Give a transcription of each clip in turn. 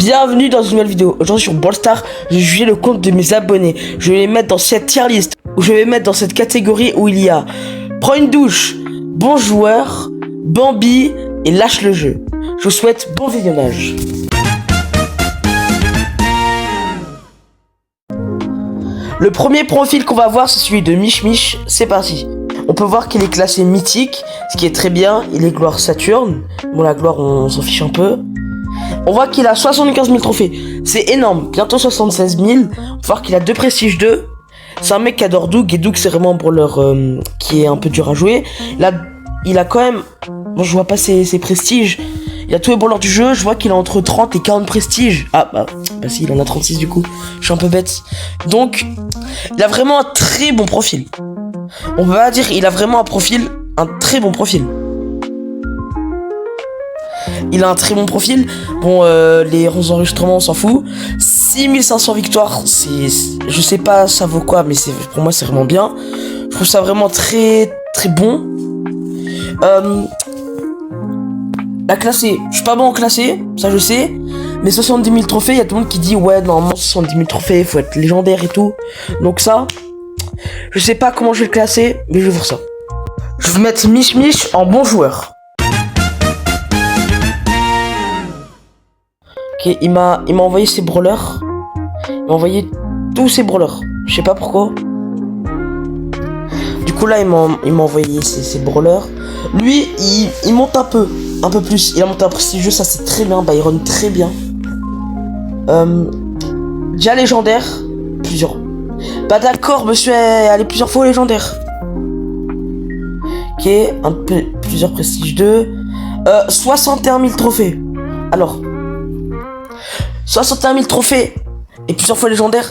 Bienvenue dans une nouvelle vidéo. Aujourd'hui sur Brawl Stars, je vais juger le compte de mes abonnés. Je vais les mettre dans cette tier list, ou je vais les mettre dans cette catégorie où il y a Prends une douche, Bon joueur, Bambi et Lâche le jeu. Je vous souhaite bon visionnage. Le premier profil qu'on va voir, c'est celui de Mich Mich. C'est parti. On peut voir qu'il est classé mythique, ce qui est très bien. Il est gloire Saturne. Bon, la gloire, on s'en fiche un peu. On voit qu'il a 75 000 trophées. C'est énorme. Bientôt 76 000. On peut voir qu'il a 2 prestiges 2. C'est un mec qui adore Doug. Et Doug, c'est vraiment un brawler qui est un peu dur à jouer. Il a quand même... Bon, je vois pas ses prestiges. Il a tous les brawlers du jeu. Je vois qu'il a entre 30 et 40 prestiges. Ah, bah si, il en a 36 du coup. Je suis un peu bête. Donc, il a vraiment un très bon profil. On peut pas dire il a vraiment un très bon profil. Il a un très bon profil. Bon, les enregistrements, on s'en fout. 6500 victoires, je sais pas ça vaut quoi, mais pour moi c'est vraiment bien. Je trouve ça vraiment très très bon. La classée, je suis pas bon en classée, ça je sais. Mais 70 000 trophées, il y a tout le monde qui dit ouais, normalement 70 000 trophées, faut être légendaire et tout. Donc ça, je sais pas comment je vais le classer, mais je vais voir ça. Je vais mettre Mich Mich en bon joueur. Ok, il m'a envoyé ses brawlers. Il m'a envoyé tous ses brawlers. Je sais pas pourquoi. Du coup là, il m'a envoyé ses brawlers. Lui, il monte un peu plus. Il a monté un prestigieux, ça c'est très bien. Bah, il run très bien. Déjà légendaire, plusieurs. Bah d'accord, monsieur est allé plusieurs fois au légendaire. Ok, plusieurs prestiges 2. 61 000 trophées. Alors, 61 000 trophées et plusieurs fois légendaire,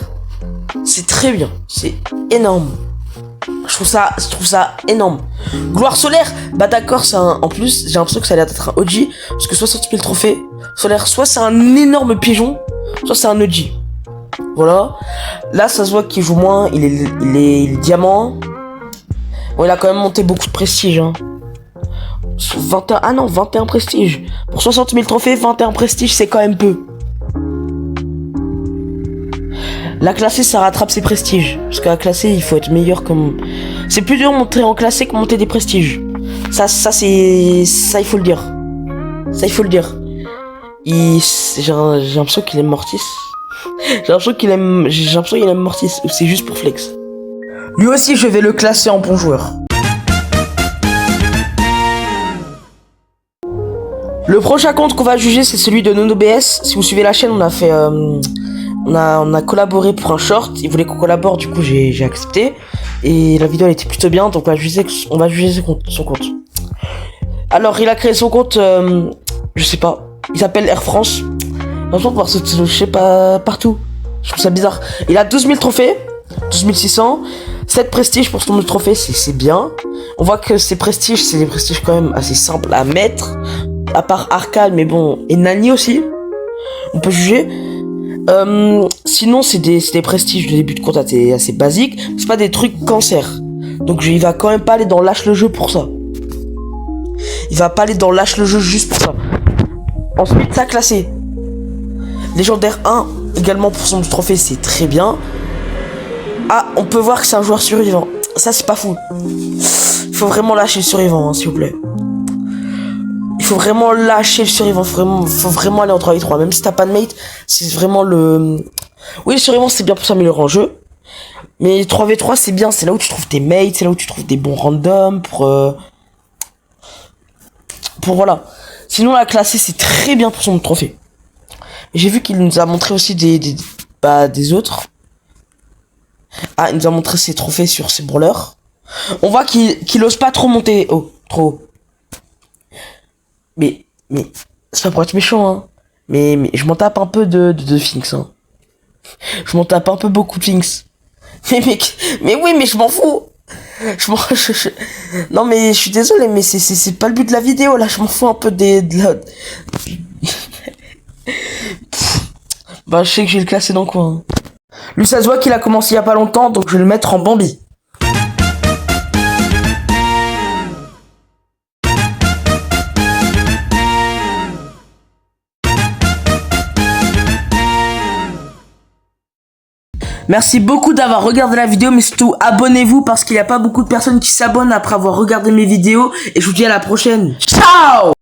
c'est très bien, c'est énorme. Je trouve ça énorme. Gloire solaire, bah d'accord, en plus, j'ai l'impression que ça allait être un OG, parce que 60 000 trophées solaire, soit c'est un énorme pigeon, soit c'est un OG. Voilà. Là, ça se voit qu'il joue moins, il est diamant. Bon, il a quand même monté beaucoup de prestige, hein. 21 prestige. Pour 60 000 trophées, 21 prestige, c'est quand même peu. La classée, ça rattrape ses prestiges. Parce qu'à la classée, il faut être meilleur comme... C'est plus dur de monter en classée que monter des prestiges. Ça, il faut le dire. Ça, il faut le dire. J'ai l'impression qu'il aime Mortis. J'ai l'impression qu'il aime Mortis. Ou c'est juste pour flex. Lui aussi, je vais le classer en bon joueur. Le prochain compte qu'on va juger, c'est celui de NonoBS. Si vous suivez la chaîne, on a fait... On a collaboré pour un short. Il voulait qu'on collabore, du coup j'ai accepté. Et la vidéo elle était plutôt bien, donc on va juger son compte. Alors il a créé son compte, je sais pas. Il s'appelle Air France. J'ai l'impression de voir ce, je sais pas, partout. Je trouve ça bizarre. Il a 12 000 trophées, 12 600. 7 prestiges pour son nombre de trophées, c'est bien. On voit que ces prestiges, c'est des prestiges quand même assez simples à mettre. À part Arcane, mais bon, et Nani aussi. On peut juger. Sinon c'est des prestiges de début de compte assez basiques. C'est pas des trucs cancer. Donc il va quand même pas aller dans Lâche le jeu pour ça. Il va pas aller dans Lâche le jeu juste pour ça. Ensuite ça classé. Légendaire 1 également pour son trophée, c'est très bien. Ah, on peut voir que c'est un joueur survivant. Ça c'est pas fou. Il faut vraiment lâcher le survivant, hein, s'il vous plaît. Il faut vraiment lâcher le survivant, faut vraiment aller en 3v3, même si t'as pas de mate, c'est vraiment le... Oui, le survivant c'est bien pour s'améliorer en jeu, mais 3v3 c'est bien, c'est là où tu trouves tes mates, c'est là où tu trouves des bons randoms, pour voilà. Sinon la classée c'est très bien pour son trophée. J'ai vu qu'il nous a montré aussi des autres. Ah, il nous a montré ses trophées sur ses brawlers. On voit qu'il ose pas trop monter, trop. Mais, c'est pas pour être méchant, hein. Mais je m'en tape un peu de Finks, hein. Je m'en tape un peu beaucoup de Finks. Mais oui, mais je m'en fous. Non, mais je suis désolé, mais c'est pas le but de la vidéo, là. Je m'en fous un peu Bah, je sais que je vais le classer dans quoi, hein. Lui, ça se voit qu'il a commencé il y a pas longtemps, donc je vais le mettre en Bambi. Merci beaucoup d'avoir regardé la vidéo, mais surtout abonnez-vous parce qu'il n'y a pas beaucoup de personnes qui s'abonnent après avoir regardé mes vidéos. Et je vous dis à la prochaine. Ciao!